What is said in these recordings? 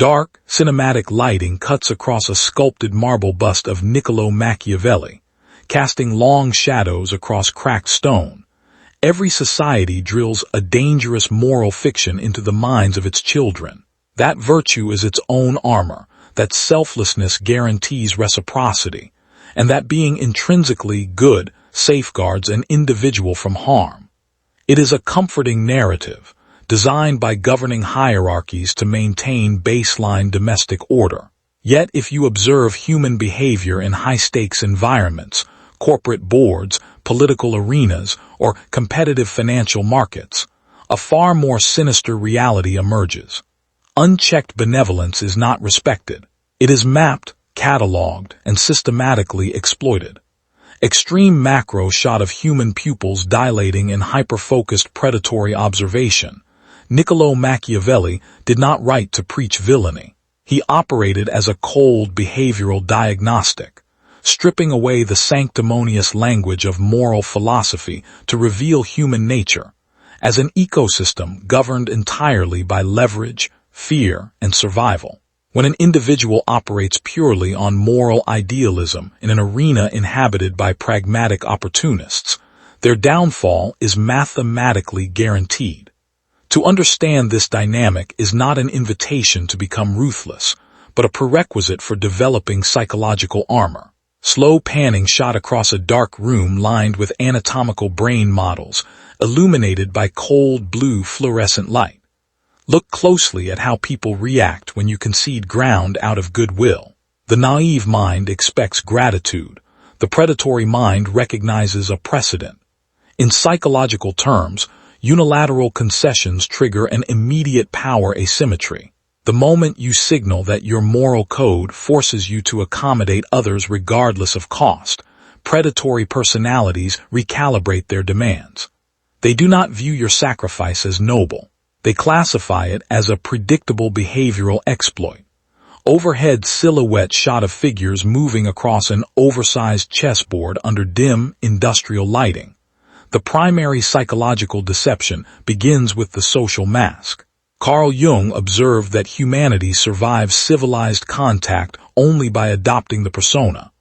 Dark, cinematic lighting cuts across a sculpted marble bust of Niccolò Machiavelli, casting long shadows across cracked stone. Every society drills a dangerous moral fiction into the minds of its children. That virtue is its own armor, that selflessness guarantees reciprocity, and that being intrinsically good safeguards an individual from harm. It is a comforting narrative, designed by governing hierarchies to maintain baseline domestic order. Yet if you observe human behavior in high-stakes environments, corporate boards, political arenas, or competitive financial markets, a far more sinister reality emerges. Unchecked benevolence is not respected. It is mapped, cataloged, and systematically exploited. Extreme macro shot of human pupils dilating in hyper-focused predatory observation. Niccolò Machiavelli did not write to preach villainy. He operated as a cold behavioral diagnostic, stripping away the sanctimonious language of moral philosophy to reveal human nature as an ecosystem governed entirely by leverage, fear, and survival. When an individual operates purely on moral idealism in an arena inhabited by pragmatic opportunists, their downfall is mathematically guaranteed. To understand this dynamic is not an invitation to become ruthless, but a prerequisite for developing psychological armor. Slow panning shot across a dark room lined with anatomical brain models, illuminated by cold blue fluorescent light. Look closely at how people react when you concede ground out of goodwill. The naive mind expects gratitude. The predatory mind recognizes a precedent. In psychological terms, unilateral concessions trigger an immediate power asymmetry. The moment you signal that your moral code forces you to accommodate others regardless of cost, predatory personalities recalibrate their demands. They do not view your sacrifice as noble. They classify it as a predictable behavioral exploit. Overhead silhouette shot of figures moving across an oversized chessboard under dim, industrial lighting. The primary psychological deception begins with the social mask. Carl Jung observed that humanity survives civilized contact only by adopting the persona,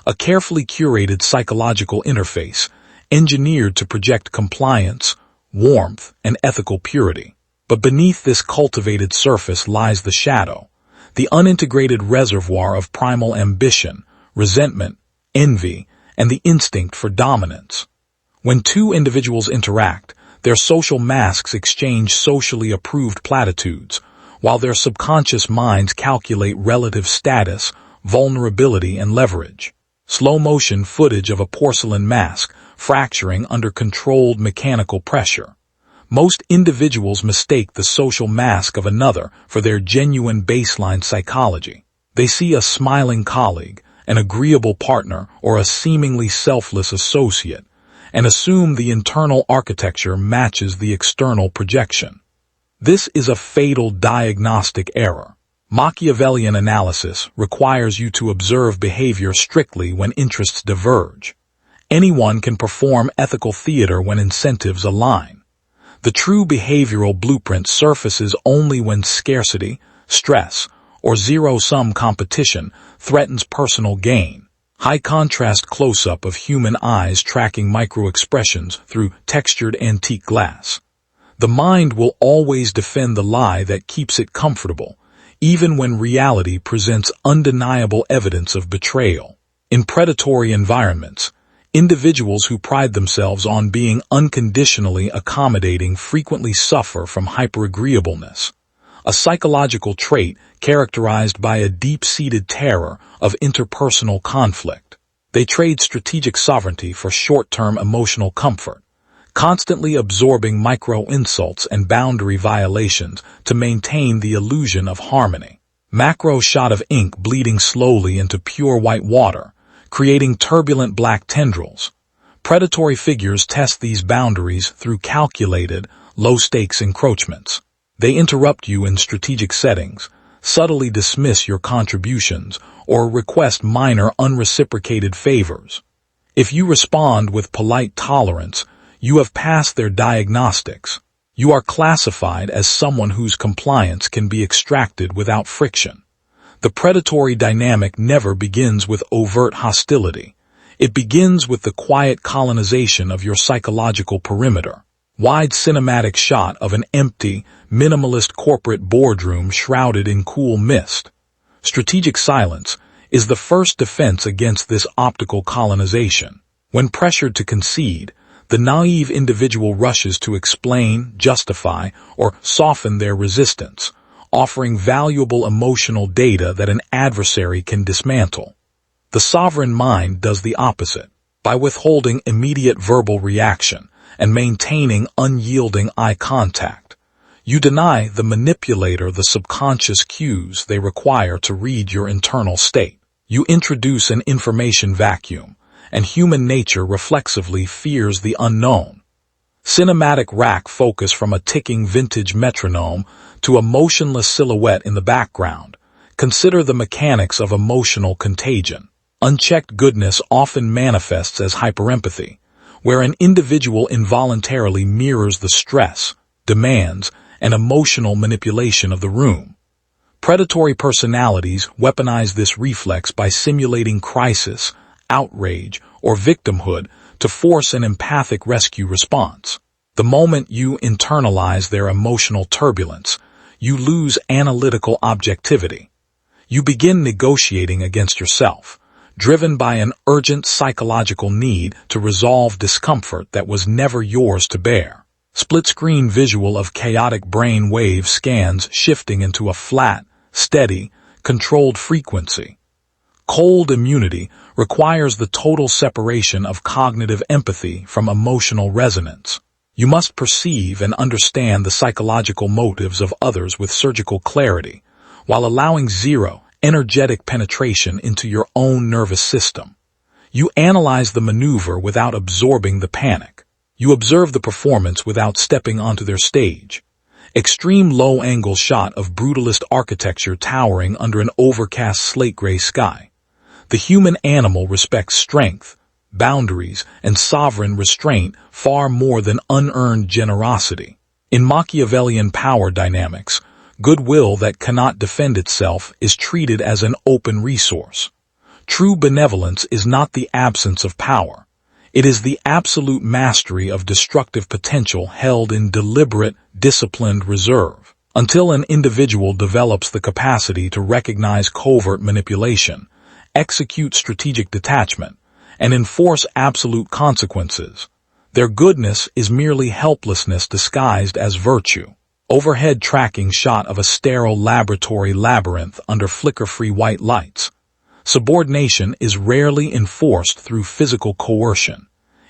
a carefully curated psychological interface engineered to project compliance, warmth, and ethical purity. But beneath this cultivated surface lies the shadow, the unintegrated reservoir of primal ambition, resentment, envy, and the instinct for dominance. When two individuals interact, their social masks exchange socially approved platitudes, while their subconscious minds calculate relative status, vulnerability, and leverage. Slow-motion footage of a porcelain mask fracturing under controlled mechanical pressure. Most individuals mistake the social mask of another for their genuine baseline psychology. They see a smiling colleague, an agreeable partner, or a seemingly selfless associate, and assume the internal architecture matches the external projection. This is a fatal diagnostic error. Machiavellian analysis requires you to observe behavior strictly when interests diverge. Anyone can perform ethical theater when incentives align. The true behavioral blueprint surfaces only when scarcity, stress, or zero-sum competition threatens personal gain. High-contrast close-up of human eyes tracking micro-expressions through textured antique glass. The mind will always defend the lie that keeps it comfortable, even when reality presents undeniable evidence of betrayal. In predatory environments, individuals who pride themselves on being unconditionally accommodating frequently suffer from hyper-agreeableness, a psychological trait characterized by a deep-seated terror of interpersonal conflict. They trade strategic sovereignty for short-term emotional comfort, constantly absorbing micro-insults and boundary violations to maintain the illusion of harmony. Macro shot of ink bleeding slowly into pure white water, creating turbulent black tendrils. Predatory figures test these boundaries through calculated, low-stakes encroachments. They interrupt you in strategic settings, subtly dismiss your contributions, or request minor unreciprocated favors. If you respond with polite tolerance, you have passed their diagnostics. You are classified as someone whose compliance can be extracted without friction. The predatory dynamic never begins with overt hostility. It begins with the quiet colonization of your psychological perimeter. Wide cinematic shot of an empty, minimalist corporate boardroom shrouded in cool mist. Strategic silence is the first defense against this optical colonization. When pressured to concede, the naive individual rushes to explain, justify, or soften their resistance, offering valuable emotional data that an adversary can dismantle. The sovereign mind does the opposite. By withholding immediate verbal reaction and maintaining unyielding eye contact, you deny the manipulator the subconscious cues they require to read your internal state. You introduce an information vacuum, and human nature reflexively fears the unknown. Cinematic rack focus from a ticking vintage metronome to a motionless silhouette in the background. Consider the mechanics of emotional contagion. Unchecked goodness often manifests as hyperempathy, where an individual involuntarily mirrors the stress, demands, and emotional manipulation of the room. Predatory personalities weaponize this reflex by simulating crisis, outrage, or victimhood to force an empathic rescue response. The moment you internalize their emotional turbulence, you lose analytical objectivity. You begin negotiating against yourself, driven by an urgent psychological need to resolve discomfort that was never yours to bear. Split-screen visual of chaotic brain wave scans shifting into a flat, steady, controlled frequency. Cold immunity requires the total separation of cognitive empathy from emotional resonance. You must perceive and understand the psychological motives of others with surgical clarity, while allowing zero, energetic penetration into your own nervous system. You analyze the maneuver without absorbing the panic. You observe the performance without stepping onto their stage. Extreme low-angle shot of brutalist architecture towering under an overcast slate-gray sky. The human animal respects strength, boundaries, and sovereign restraint far more than unearned generosity. In Machiavellian power dynamics, goodwill that cannot defend itself is treated as an open resource. True benevolence is not the absence of power. It is the absolute mastery of destructive potential held in deliberate, disciplined reserve. Until an individual develops the capacity to recognize covert manipulation, execute strategic detachment, and enforce absolute consequences, their goodness is merely helplessness disguised as virtue. Overhead tracking shot of a sterile laboratory labyrinth under flicker-free white lights. Subordination is rarely enforced through physical coercion.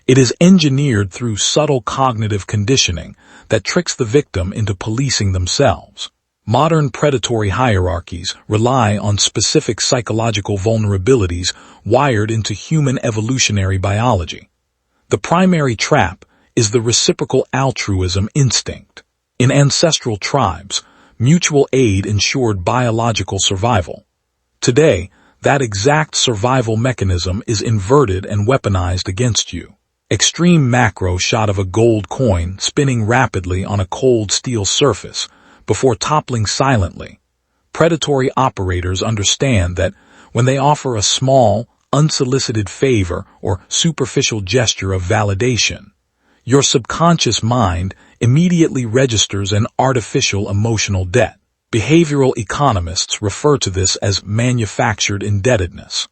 It is engineered through subtle cognitive conditioning that tricks the victim into policing themselves. Modern predatory hierarchies rely on specific psychological vulnerabilities wired into human evolutionary biology. The primary trap is the reciprocal altruism instinct. In ancestral tribes, mutual aid ensured biological survival. Today, that exact survival mechanism is inverted and weaponized against you. Extreme macro shot of a gold coin spinning rapidly on a cold steel surface before toppling silently. Predatory operators understand that when they offer a small, unsolicited favor or superficial gesture of validation, your subconscious mind immediately registers an artificial emotional debt. Behavioral economists refer to this as manufactured indebtedness.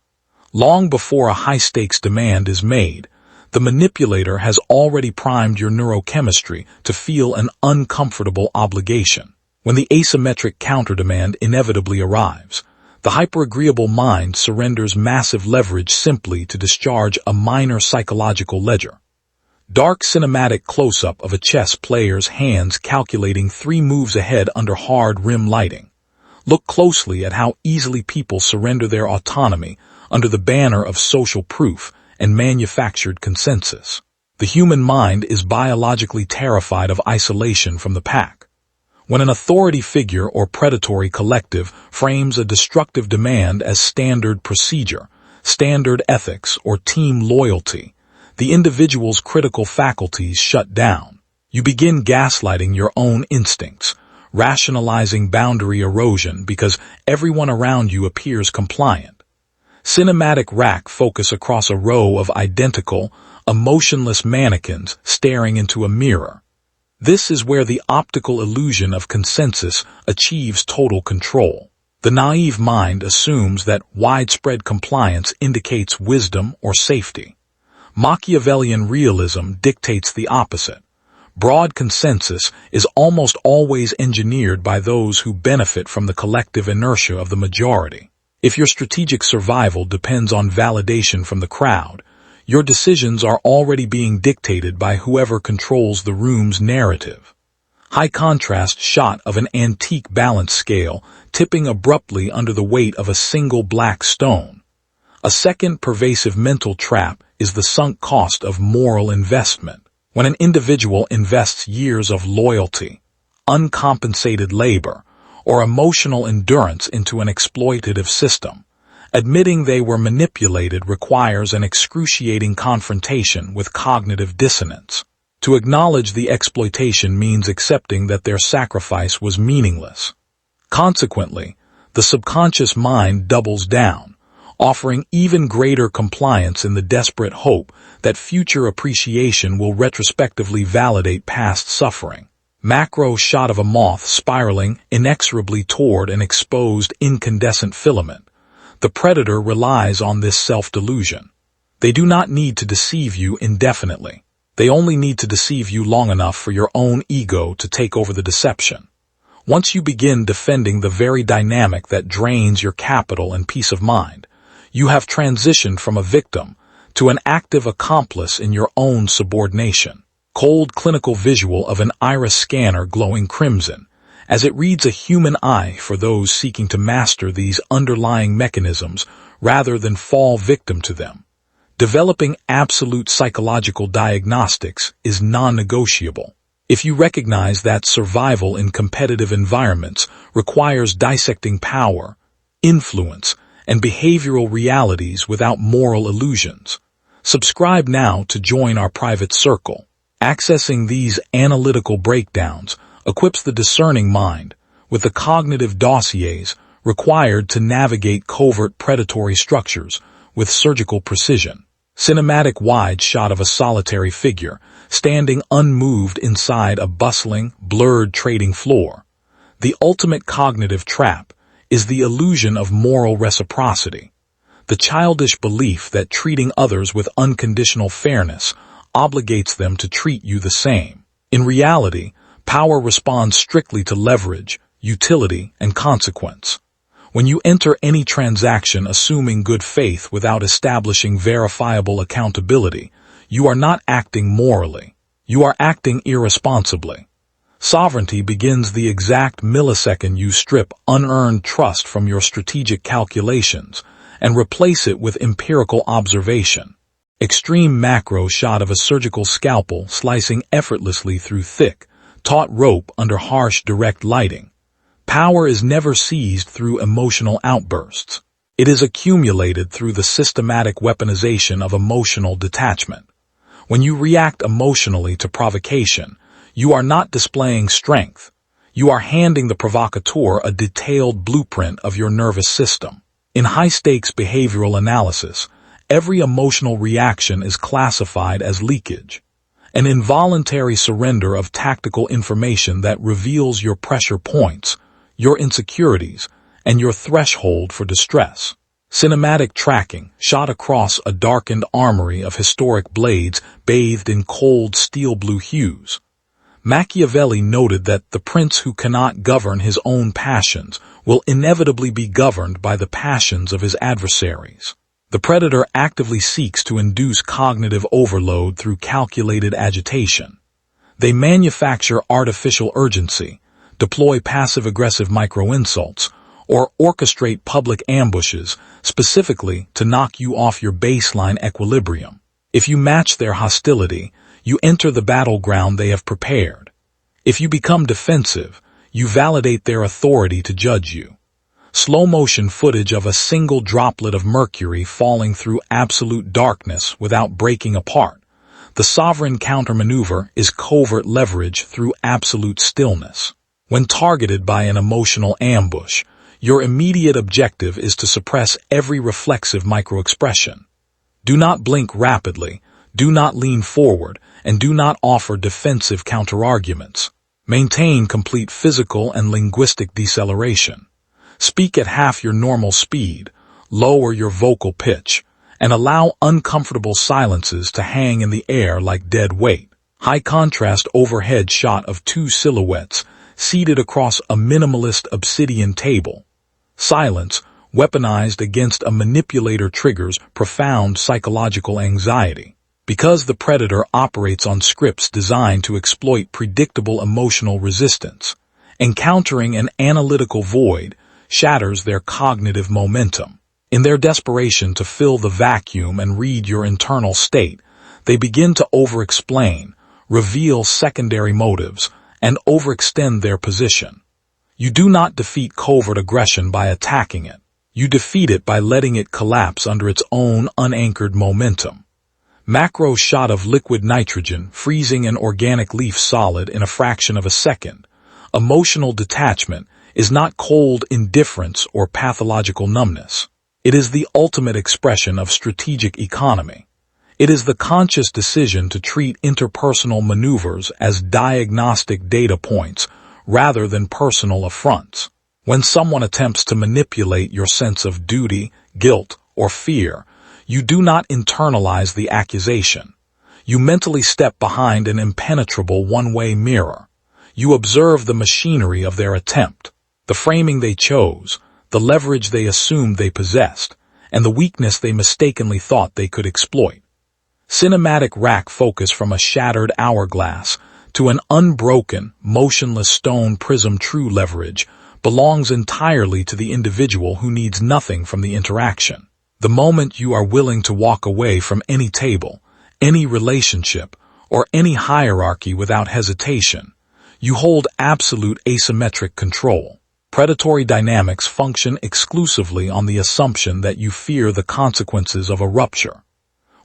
Long before a high-stakes demand is made, the manipulator has already primed your neurochemistry to feel an uncomfortable obligation. When the asymmetric counter-demand inevitably arrives, the hyper-agreeable mind surrenders massive leverage simply to discharge a minor psychological ledger. Dark cinematic close-up of a chess player's hands calculating 3 moves ahead under hard rim lighting. Look closely at how easily people surrender their autonomy under the banner of social proof and manufactured consensus. The human mind is biologically terrified of isolation from the pack. When an authority figure or predatory collective frames a destructive demand as standard procedure, standard ethics, or team loyalty, the individual's critical faculties shut down. You begin gaslighting your own instincts, rationalizing boundary erosion because everyone around you appears compliant. Cinematic rack focus across a row of identical, emotionless mannequins staring into a mirror. This is where the optical illusion of consensus achieves total control. The naive mind assumes that widespread compliance indicates wisdom or safety. Machiavellian realism dictates the opposite. Broad consensus is almost always engineered by those who benefit from the collective inertia of the majority. If your strategic survival depends on validation from the crowd, your decisions are already being dictated by whoever controls the room's narrative. High contrast shot of an antique balance scale tipping abruptly under the weight of a single black stone. A second pervasive mental trap is the sunk cost of moral investment. When an individual invests years of loyalty, uncompensated labor, or emotional endurance into an exploitative system, admitting they were manipulated requires an excruciating confrontation with cognitive dissonance. To acknowledge the exploitation means accepting that their sacrifice was meaningless. Consequently, the subconscious mind doubles down, offering even greater compliance in the desperate hope that future appreciation will retrospectively validate past suffering. Macro shot of a moth spiraling inexorably toward an exposed incandescent filament. The predator relies on this self-delusion. They do not need to deceive you indefinitely. They only need to deceive you long enough for your own ego to take over the deception. Once you begin defending the very dynamic that drains your capital and peace of mind, you have transitioned from a victim to an active accomplice in your own subordination. Cold clinical visual of an iris scanner glowing crimson, as it reads a human eye for those seeking to master these underlying mechanisms rather than fall victim to them. Developing absolute psychological diagnostics is non-negotiable. If you recognize that survival in competitive environments requires dissecting power, influence, and behavioral realities without moral illusions, subscribe now to join our private circle. Accessing these analytical breakdowns equips the discerning mind with the cognitive dossiers required to navigate covert predatory structures with surgical precision. Cinematic wide shot of a solitary figure standing unmoved inside a bustling, blurred trading floor. The ultimate cognitive trap is the illusion of moral reciprocity, the childish belief that treating others with unconditional fairness obligates them to treat you the same. In reality, power responds strictly to leverage, utility, and consequence. When you enter any transaction assuming good faith without establishing verifiable accountability, you are not acting morally. You are acting irresponsibly. Sovereignty begins the exact millisecond you strip unearned trust from your strategic calculations and replace it with empirical observation. Extreme macro shot of a surgical scalpel slicing effortlessly through thick, taut rope under harsh direct lighting. Power is never seized through emotional outbursts. It is accumulated through the systematic weaponization of emotional detachment. When you react emotionally to provocation, you are not displaying strength. You are handing the provocateur a detailed blueprint of your nervous system. In high-stakes behavioral analysis, every emotional reaction is classified as leakage, an involuntary surrender of tactical information that reveals your pressure points, your insecurities, and your threshold for distress. Cinematic tracking shot across a darkened armory of historic blades bathed in cold steel blue hues. Machiavelli noted that the prince who cannot govern his own passions will inevitably be governed by the passions of his adversaries. The predator actively seeks to induce cognitive overload through calculated agitation. They manufacture artificial urgency, deploy passive-aggressive micro-insults, or orchestrate public ambushes specifically to knock you off your baseline equilibrium. If you match their hostility, you enter the battleground they have prepared. If you become defensive, you validate their authority to judge you. Slow-motion footage of a single droplet of mercury falling through absolute darkness without breaking apart. The sovereign countermaneuver is covert leverage through absolute stillness. When targeted by an emotional ambush, your immediate objective is to suppress every reflexive microexpression. Do not blink rapidly, do not lean forward, and do not offer defensive counterarguments. Maintain complete physical and linguistic deceleration. Speak at half your normal speed, lower your vocal pitch, and allow uncomfortable silences to hang in the air like dead weight. High contrast overhead shot of two silhouettes seated across a minimalist obsidian table. Silence, weaponized against a manipulator, triggers profound psychological anxiety. Because the predator operates on scripts designed to exploit predictable emotional resistance, encountering an analytical void shatters their cognitive momentum. In their desperation to fill the vacuum and read your internal state, they begin to over-explain, reveal secondary motives, and overextend their position. You do not defeat covert aggression by attacking it. You defeat it by letting it collapse under its own unanchored momentum. Macro shot of liquid nitrogen freezing an organic leaf solid in a fraction of a second. Emotional detachment is not cold indifference or pathological numbness. It is the ultimate expression of strategic economy. It is the conscious decision to treat interpersonal maneuvers as diagnostic data points rather than personal affronts. When someone attempts to manipulate your sense of duty, guilt, or fear, you do not internalize the accusation. You mentally step behind an impenetrable one-way mirror. You observe the machinery of their attempt, the framing they chose, the leverage they assumed they possessed, and the weakness they mistakenly thought they could exploit. Cinematic rack focus from a shattered hourglass to an unbroken, motionless stone prism. True leverage belongs entirely to the individual who needs nothing from the interaction. The moment you are willing to walk away from any table, any relationship, or any hierarchy without hesitation, you hold absolute asymmetric control. Predatory dynamics function exclusively on the assumption that you fear the consequences of a rupture.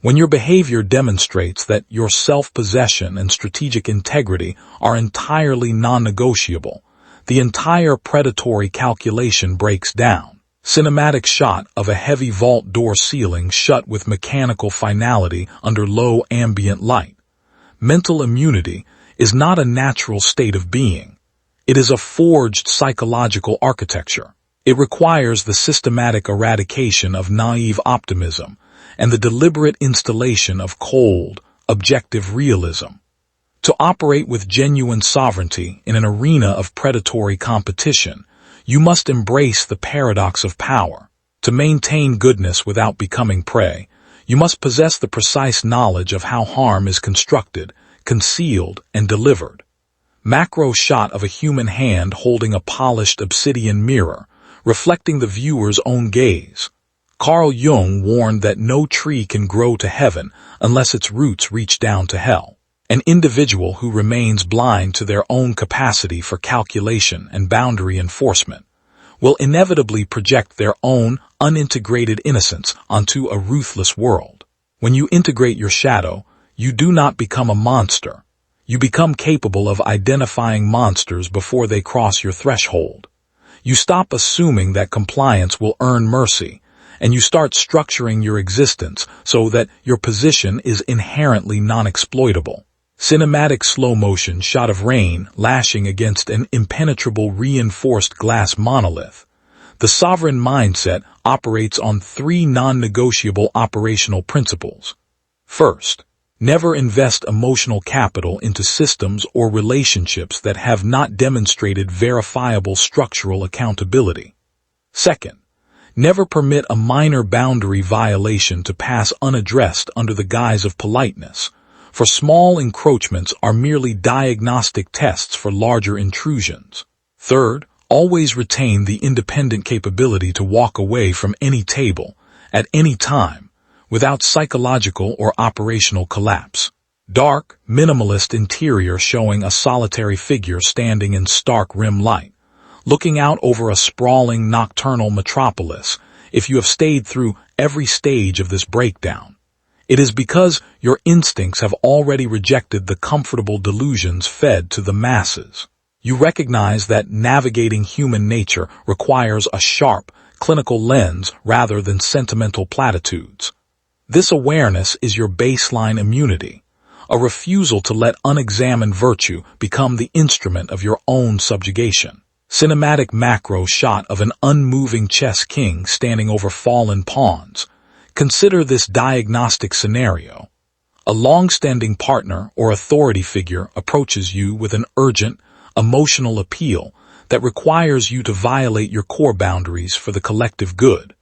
When your behavior demonstrates that your self-possession and strategic integrity are entirely non-negotiable, the entire predatory calculation breaks down. Cinematic shot of a heavy vault door ceiling shut with mechanical finality under low ambient light. Mental immunity is not a natural state of being. It is a forged psychological architecture. It requires the systematic eradication of naive optimism and the deliberate installation of cold, objective realism. To operate with genuine sovereignty in an arena of predatory competition, you must embrace the paradox of power. To maintain goodness without becoming prey, you must possess the precise knowledge of how harm is constructed, concealed, and delivered. Macro shot of a human hand holding a polished obsidian mirror, reflecting the viewer's own gaze. Carl Jung warned that no tree can grow to heaven unless its roots reach down to hell. An individual who remains blind to their own capacity for calculation and boundary enforcement will inevitably project their own unintegrated innocence onto a ruthless world. When you integrate your shadow, you do not become a monster. You become capable of identifying monsters before they cross your threshold. You stop assuming that compliance will earn mercy, and you start structuring your existence so that your position is inherently non-exploitable. Cinematic slow-motion shot of rain lashing against an impenetrable reinforced glass monolith. The sovereign mindset operates on three non-negotiable operational principles. First, never invest emotional capital into systems or relationships that have not demonstrated verifiable structural accountability. Second, never permit a minor boundary violation to pass unaddressed under the guise of politeness, for small encroachments are merely diagnostic tests for larger intrusions. Third, always retain the independent capability to walk away from any table, at any time, without psychological or operational collapse. Dark, minimalist interior showing a solitary figure standing in stark rim light, looking out over a sprawling nocturnal metropolis. If you have stayed through every stage of this breakdown, It is because your instincts have already rejected the comfortable delusions fed to the masses. You recognize that navigating human nature requires a sharp, clinical lens rather than sentimental platitudes. This awareness is your baseline immunity, a refusal to let unexamined virtue become the instrument of your own subjugation. Cinematic macro shot of an unmoving chess king standing over fallen pawns. Consider this diagnostic scenario. A long-standing partner or authority figure approaches you with an urgent, emotional appeal that requires you to violate your core boundaries for the collective good,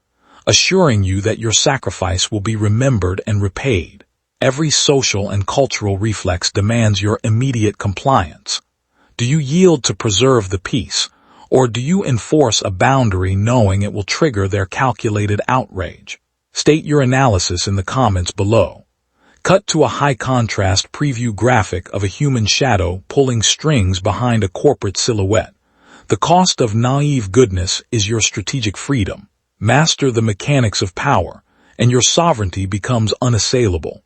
assuring you that your sacrifice will be remembered and repaid. Every social and cultural reflex demands your immediate compliance. Do you yield to preserve the peace, or do you enforce a boundary knowing it will trigger their calculated outrage? State your analysis in the comments below. Cut to a high-contrast preview graphic of a human shadow pulling strings behind a corporate silhouette. The cost of naive goodness is your strategic freedom. Master the mechanics of power, and your sovereignty becomes unassailable.